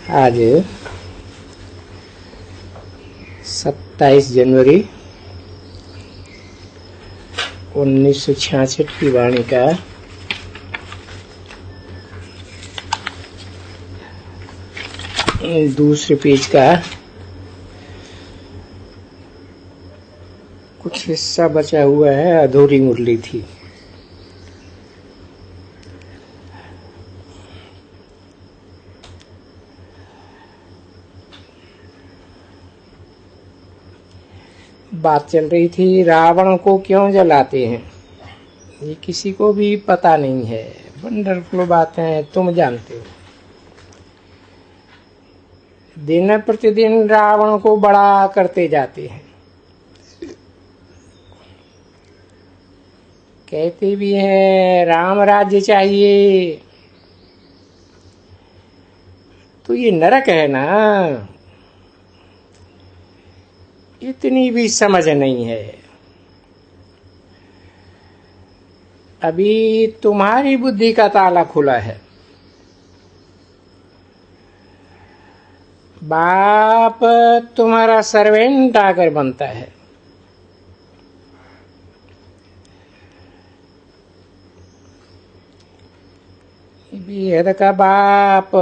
आज 27 जनवरी 1966 की वाणी का दूसरे पेज का कुछ हिस्सा बचा हुआ है। अधूरी मुरली थी। बात चल रही थी रावण को क्यों जलाते हैं, ये किसी को भी पता नहीं है। वंडरफुल बात है, तुम जानते हो। दिन प्रतिदिन रावण को बड़ा करते जाते हैं। कहते भी हैं राम राज्य चाहिए, तो ये नरक है ना, इतनी भी समझ नहीं है। अभी तुम्हारी बुद्धि का ताला खुला है। बाप तुम्हारा सर्वेंट आकर बनता है। बेहद का बाप,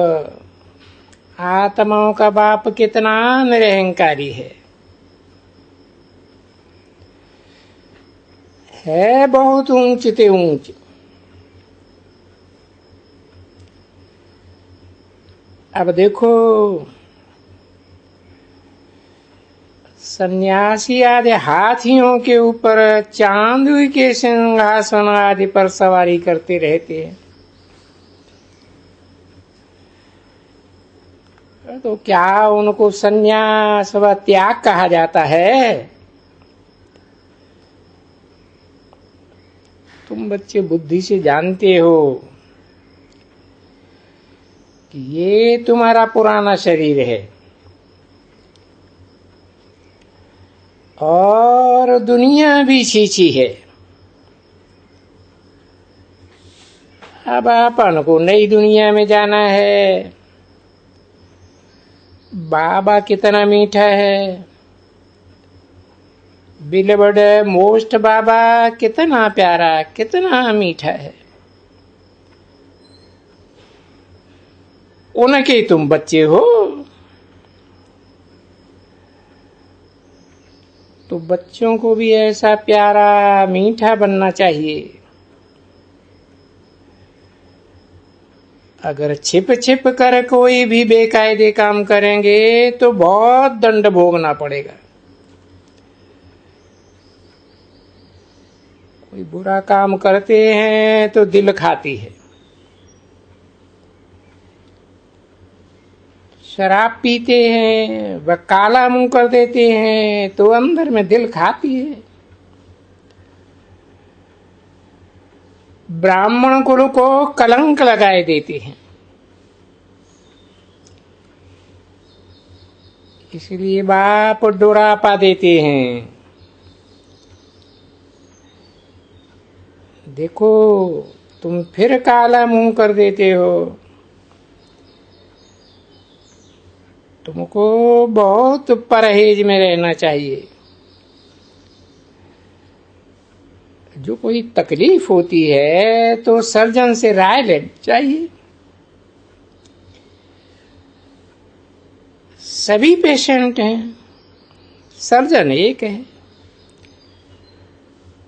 आत्माओं का बाप कितना निरहंकारी है बहुत ऊंच ते ऊंच। अब देखो सन्यासी आदि हाथियों के ऊपर चांदी के सिंहासन आदि पर सवारी करते रहते हैं, तो क्या उनको सन्यास व त्याग कहा जाता है? तुम बच्चे बुद्धि से जानते हो कि ये तुम्हारा पुराना शरीर है और दुनिया भी छीछी है। अब अपन को नई दुनिया में जाना है। बाबा कितना मीठा है, बिलवर्ड मोस्ट बाबा कितना प्यारा, कितना मीठा है। उनके तुम बच्चे हो, तो बच्चों को भी ऐसा प्यारा मीठा बनना चाहिए। अगर छिप छिप कर कोई भी बेकायदे काम करेंगे तो बहुत दंड भोगना पड़ेगा। कोई बुरा काम करते हैं तो दिल खाती है, शराब पीते हैं व काला मुंह कर देते हैं तो अंदर में दिल खाती है। ब्राह्मण कुल को कलंक लगाए देते हैं। इसलिए बाप डोरा पा देते हैं। देखो तुम फिर काला मुंह कर देते हो। तुमको बहुत परहेज में रहना चाहिए। जो कोई तकलीफ होती है तो सर्जन से राय लेनी चाहिए। सभी पेशेंट हैं, सर्जन एक है।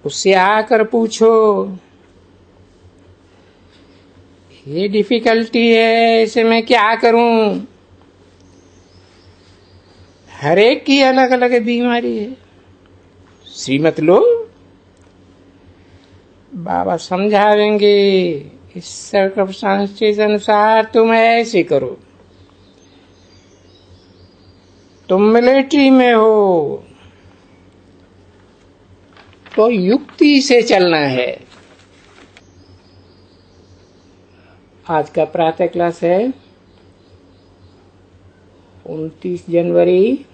उससे आकर पूछो ये डिफिकल्टी है, इसे मैं क्या करूं। हर एक की अलग अलग बीमारी है। श्रीमत लो, बाबा समझाएंगे इस सर्कमस्टांसेस अनुसार तुम ऐसे करो। तुम मिलिट्री में हो तो युक्ति से चलना है। आज का प्रातः क्लास है 29 जनवरी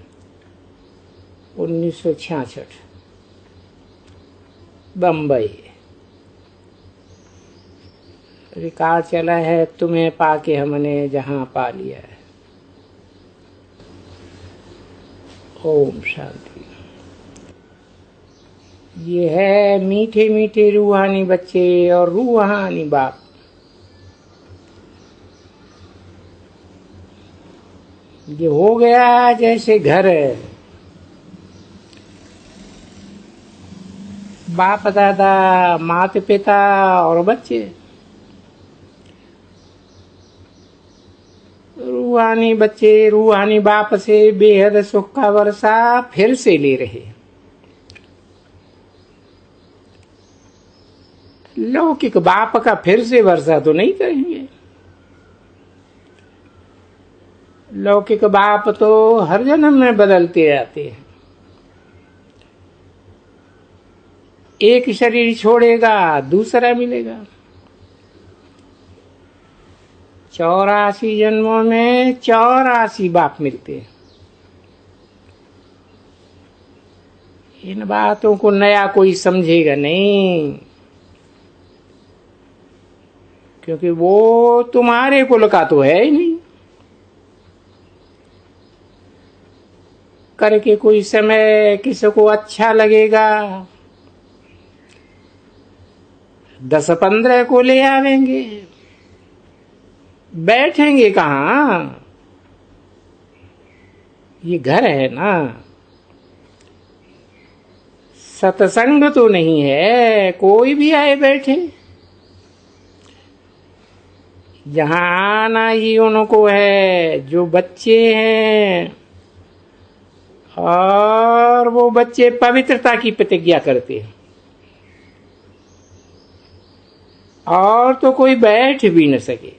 1966 बम्बई। रिकॉर्ड चला है तुम्हें पाके हमने जहां पा लिया है। ओम शांति। ये है मीठे मीठे रूहानी बच्चे और रूहानी बाप। ये हो गया जैसे घर है, बाप दादा माता पिता और बच्चे। रूहानी बच्चे रूहानी बाप से बेहद सुख का वर्षा फिर से ले रहे। लौकिक बाप का फिर से वर्षा तो नहीं करेंगे। लौकिक बाप तो हर जन्म में बदलते रहते हैं। एक शरीर छोड़ेगा दूसरा मिलेगा। 84 जन्मों में 84 बाप मिलते हैं। इन बातों को नया कोई समझेगा नहीं, क्योंकि वो तुम्हारे कुल का तो है ही नहीं। करके कोई समय किसी को अच्छा लगेगा, 10-15 को ले आवेंगे। बैठेंगे कहाँ? ये घर है ना, सत्संग तो नहीं है कोई भी आए बैठे। जहां आना ही उनको है जो बच्चे हैं, और वो बच्चे पवित्रता की प्रतिज्ञा करते हैं। और तो कोई बैठ भी न सके।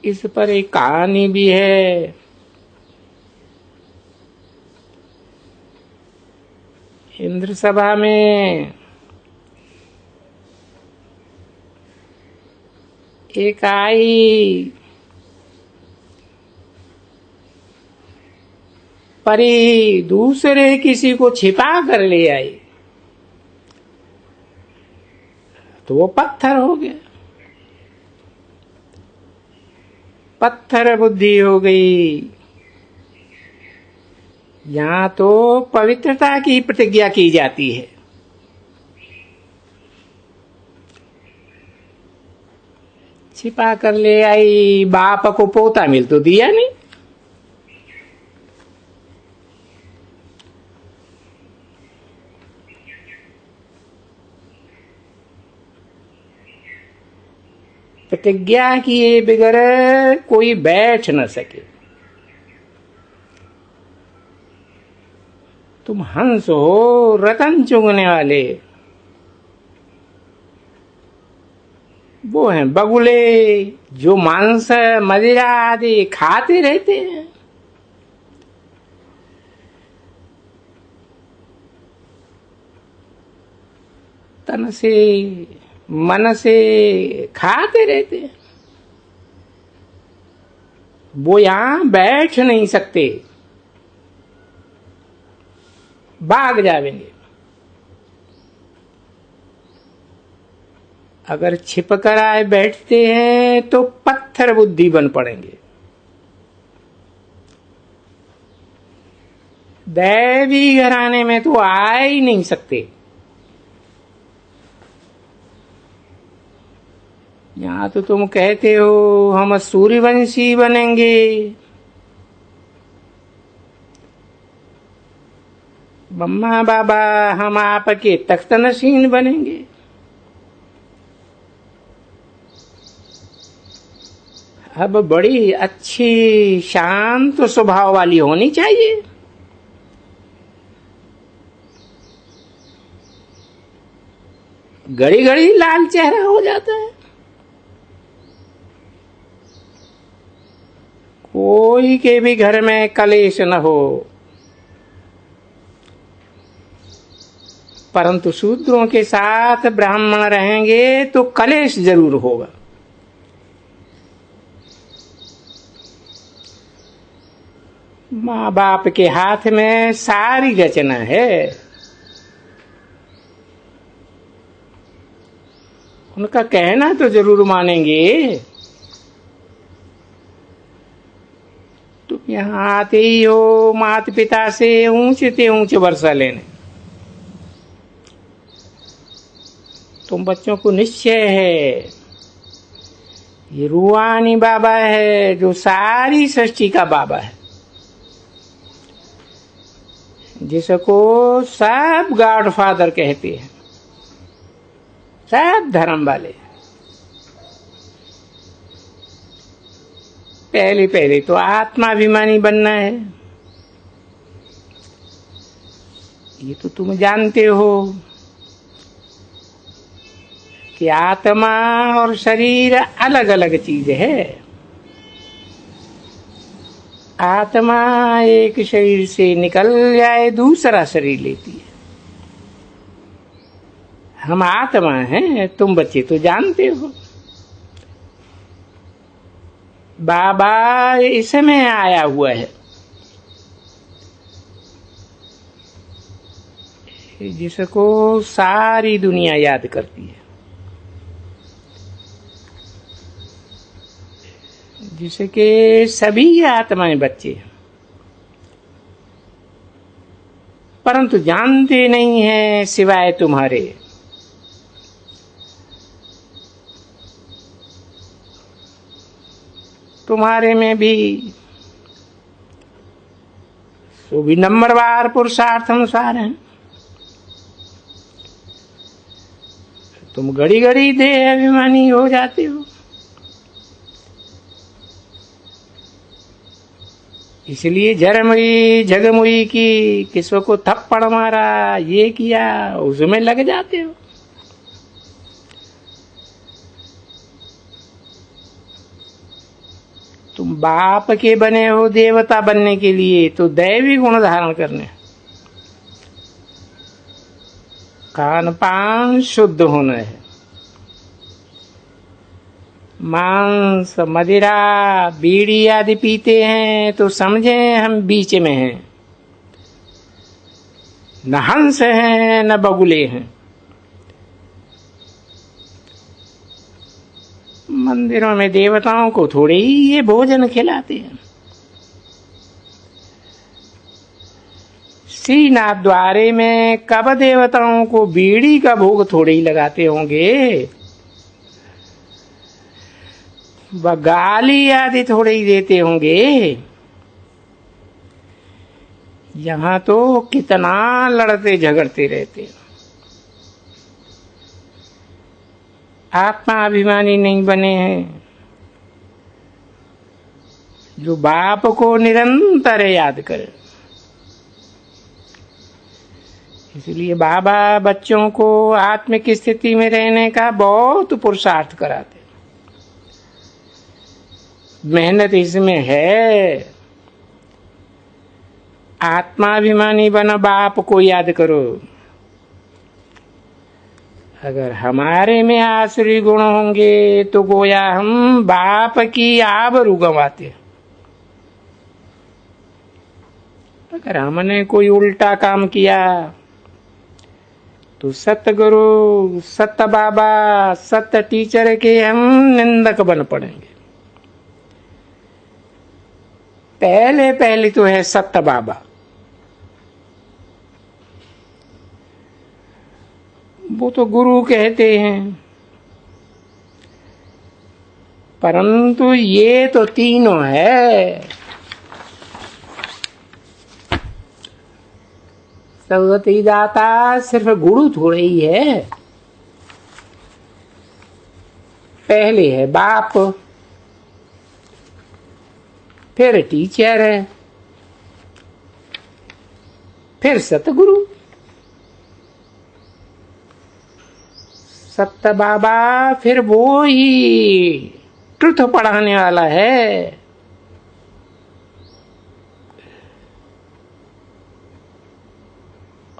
इस पर एक कहानी भी है। इंद्र सभा में एक आई परी, दूसरे किसी को छिपा कर ले आई तो वो पत्थर हो गया। पत्थर बुद्धि हो गई। यहां तो पवित्रता की प्रतिज्ञा की जाती है। छिपा कर ले आई, बाप को पोता मिल तो दिया नहीं। प्रतिज्ञा किए बगैर कोई बैठ न सके। तुम हंस हो, रतन चुगने वाले। वो हैं बगुले जो मांस मदिरा आदि खाते रहते हैं। तन से मन से खाते रहते हैं। वो यहां बैठ नहीं सकते, भाग जाएंगे। अगर छिप कर आए बैठते हैं तो पत्थर बुद्धि बन पड़ेंगे। दैवी घराने में तो आ ही नहीं सकते। यहां तो तुम कहते हो हम सूर्यवंशी बनेंगे, मम्मा बाबा हम आपके तख्त नशीन बनेंगे। अब बड़ी अच्छी शांत स्वभाव वाली होनी चाहिए। घड़ी घड़ी लाल चेहरा हो जाता है। कोई के भी घर में कलेश न हो, परंतु शूद्रों के साथ ब्राह्मण रहेंगे तो कलेश जरूर होगा। माँ बाप के हाथ में सारी रचना है। उनका कहना तो जरूर मानेंगे। तुम यहाँ आते ही हो माता पिता से ऊंचे ऊंचे वर्षा लेने। तुम बच्चों को निश्चय है ये रूहानी बाबा है जो सारी सृष्टि का बाबा है, जिसको सब गॉड फादर कहते हैं, सब धर्म वाले। पहले तो आत्माभिमानी बनना है, ये तो तुम जानते हो कि आत्मा और शरीर अलग अलग चीज है। आत्मा एक शरीर से निकल जाए दूसरा शरीर लेती है। हम आत्मा हैं, तुम बच्चे तो जानते हो। बाबा इसमें आया हुआ है जिसको सारी दुनिया याद करती है, जिसके सभी आत्माएं बच्चे हैं, परंतु जानते नहीं हैं सिवाय तुम्हारे। तुम्हारे में भी सो भी नंबरवार पुरुषार्थ अनुसार हैं। तुम घड़ी घड़ी देह अभिमानी हो जाते हो, इसलिए झरमुई झगमुई की किसको को थप्पड़ मारा, ये किया, उसमें लग जाते हो। तुम बाप के बने हो देवता बनने के लिए, तो दैवी गुण धारण करने। खान पान शुद्ध होना है। मांस मदिरा बीड़ी आदि पीते हैं तो समझें हम बीच में हैं, न हंस हैं न बगुले हैं। मंदिरों में देवताओं को थोड़े ही ये भोजन खिलाते हैं। श्रीनाथ द्वारे में कब देवताओं को बीड़ी का भोग थोड़े ही लगाते होंगे, व गाली आदि थोड़े ही देते होंगे। यहाँ तो कितना लड़ते झगड़ते रहते हैं। आत्मा अभिमानी नहीं बने हैं, जो बाप को निरंतर याद करे। इसलिए बाबा बच्चों को आत्मिक स्थिति में रहने का बहुत पुरुषार्थ कराते। मेहनत इसमें है। आत्माभिमानी बनो, बाप को याद करो। अगर हमारे में आसुरी गुण होंगे तो गोया हम बाप की आबरू गंवाते। अगर हमने कोई उल्टा काम किया तो सतगुरु, सत्य बाबा, सत्य टीचर के हम निंदक बन पड़ेंगे। पहले तो है सत्य बाबा, वो तो गुरु कहते हैं, परंतु ये तो तीनों है। सदगति दाता सिर्फ गुरु थोड़े ही है। पहले है बाप, फिर टीचर है, फिर सतगुरु। सत्य बाबा फिर वो ही ट्रुथ पढ़ाने वाला है।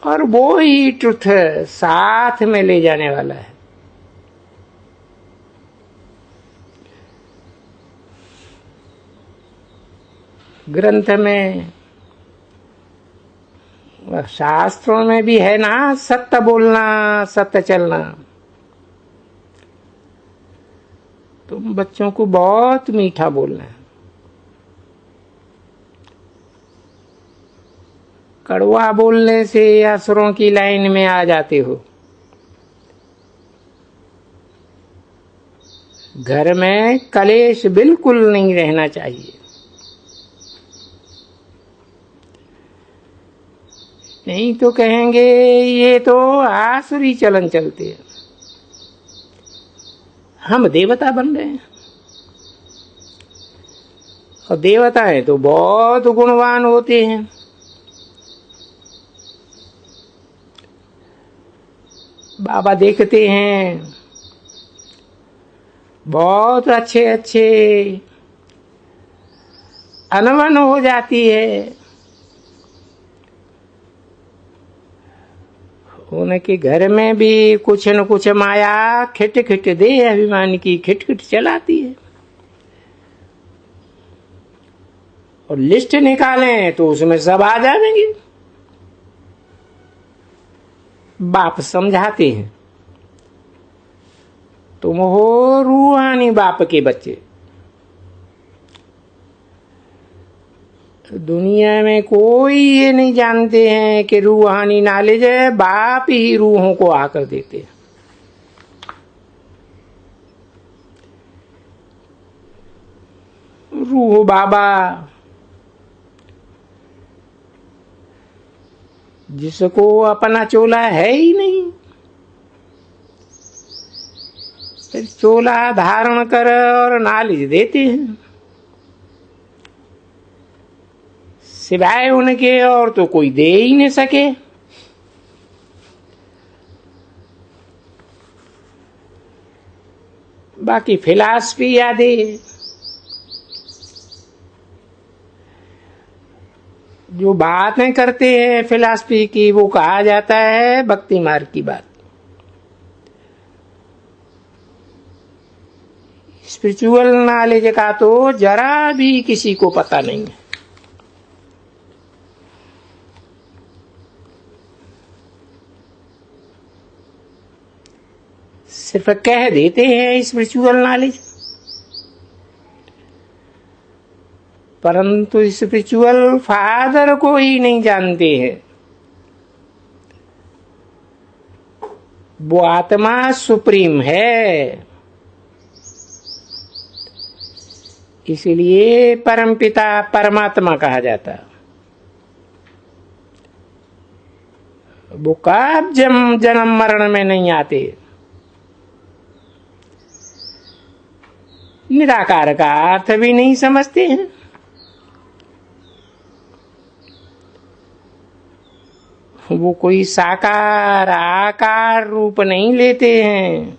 और वो ही ट्रुथ साथ में ले जाने वाला है। ग्रंथ में, शास्त्रों में भी है ना, सत्य बोलना, सत्य चलना। तुम बच्चों को बहुत मीठा बोलना है। कड़वा बोलने से असुरों की लाइन में आ जाते हो। घर में कलेश बिल्कुल नहीं रहना चाहिए। नहीं तो कहेंगे ये तो आसुरी चलन चलते हैं, हम देवता बन रहे हैं। और देवताएं तो बहुत गुणवान होते हैं। बाबा देखते हैं बहुत अच्छे अच्छे अनबन हो जाती है। उनके घर में भी कुछ न कुछ माया खिट दे अभिमान की खिट चलाती है। और लिस्ट निकालें तो उसमें सब आ जाएंगे। बाप समझाते हैं, तुम हो रूहानी बाप के बच्चे। दुनिया में कोई ये नहीं जानते हैं कि रूहानी नॉलेज है, बाप ही रूहों को आकर देते हैं। रूह बाबा जिसको अपना चोला है ही नहीं, फिर चोला धारण कर और नॉलेज देते हैं। सिवाय उनके और तो कोई दे ही नहीं सके। बाकी फिलॉसफी याद है, जो बातें करते हैं फिलॉसफी की वो कहा जाता है भक्ति मार्ग की बात। स्पिरिचुअल नॉलेज का तो जरा भी किसी को पता नहीं है। सिर्फ कह देते हैं स्पिरिचुअल नॉलेज, परंतु स्पिरिचुअल फादर को ही नहीं जानते हैं। वो आत्मा सुप्रीम है, इसलिए परमपिता परमात्मा कहा जाता। वो कब जन्म मरण में नहीं आते। निराकार का अर्थ भी नहीं समझते हैं। वो कोई साकार आकार रूप नहीं लेते हैं।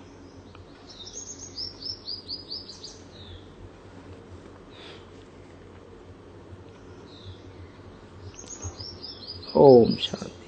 ओम शांति।